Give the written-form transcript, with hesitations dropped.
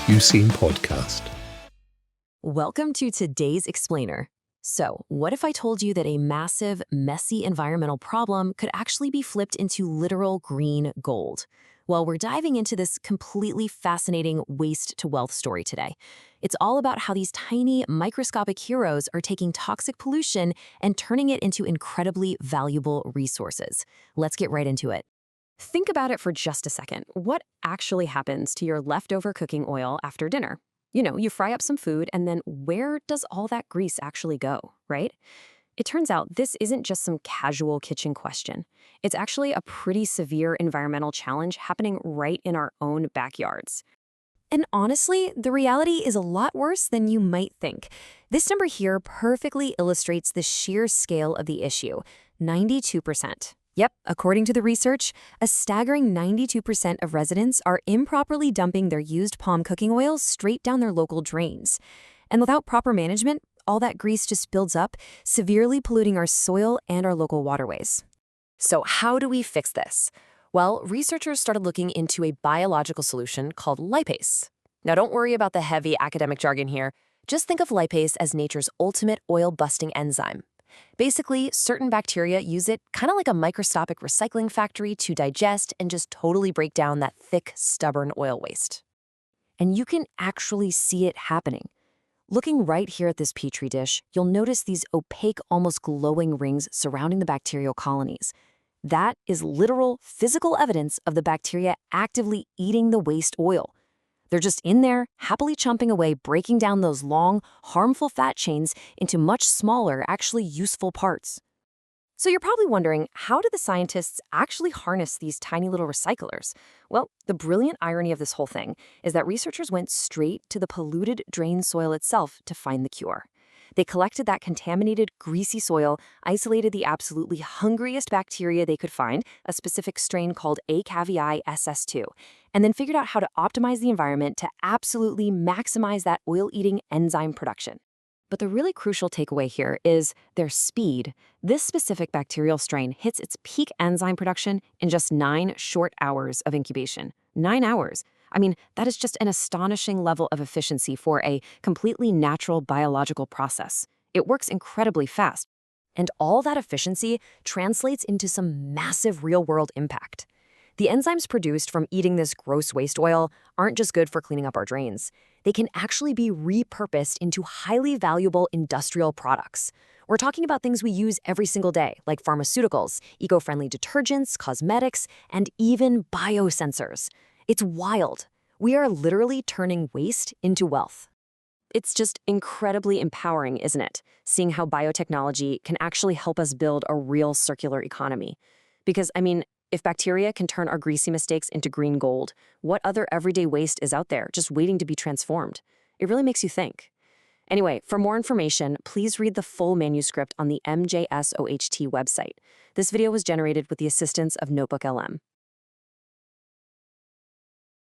Usine podcast. Welcome to today's explainer. So, what if I told you that a massive, messy environmental problem could actually be flipped into literal green gold? Well, we're diving into this completely fascinating waste to wealth story today. It's all about how these tiny, microscopic heroes are taking toxic pollution and turning it into incredibly valuable resources. Let's get right into it. Think about it for just a second. What actually happens to your leftover cooking oil after dinner? You fry up some food, and then where does all that grease actually go, right? It turns out this isn't just some casual kitchen question. It's actually a pretty severe environmental challenge happening right in our own backyards. And honestly, the reality is a lot worse than you might think. This number here perfectly illustrates the sheer scale of the issue, 92%. Yep, according to the research, a staggering 92% of residents are improperly dumping their used palm cooking oil straight down their local drains. And without proper management, all that grease just builds up, severely polluting our soil and our local waterways. So how do we fix this? Well, researchers started looking into a biological solution called lipase. Now, don't worry about the heavy academic jargon here. Just think of lipase as nature's ultimate oil-busting enzyme. Basically, certain bacteria use it kind of like a microscopic recycling factory to digest and just totally break down that thick, stubborn oil waste. And you can actually see it happening. Looking right here at this petri dish, you'll notice these opaque, almost glowing rings surrounding the bacterial colonies. That is literal, physical evidence of the bacteria actively eating the waste oil. They're just in there, happily chomping away, breaking down those long, harmful fat chains into much smaller, actually useful parts. So you're probably wondering, how do the scientists actually harness these tiny little recyclers? Well, the brilliant irony of this whole thing is that researchers went straight to the polluted drain soil itself to find the cure. They collected that contaminated, greasy soil, isolated the absolutely hungriest bacteria they could find, a specific strain called A. caviae SS-2, and then figured out how to optimize the environment to absolutely maximize that oil-eating enzyme production. But the really crucial takeaway here is their speed. This specific bacterial strain hits its peak enzyme production in just 9 short hours of incubation. 9 hours. I mean, that is just an astonishing level of efficiency for a completely natural biological process. It works incredibly fast. And all that efficiency translates into some massive real-world impact. The enzymes produced from eating this gross waste oil aren't just good for cleaning up our drains. They can actually be repurposed into highly valuable industrial products. We're talking about things we use every single day, like pharmaceuticals, eco-friendly detergents, cosmetics, and even biosensors. It's wild. We are literally turning waste into wealth. It's just incredibly empowering, isn't it? Seeing how biotechnology can actually help us build a real circular economy. Because, if bacteria can turn our greasy mistakes into green gold, what other everyday waste is out there just waiting to be transformed? It really makes you think. Anyway, for more information, please read the full manuscript on the MJSOHT website. This video was generated with the assistance of Notebook LM.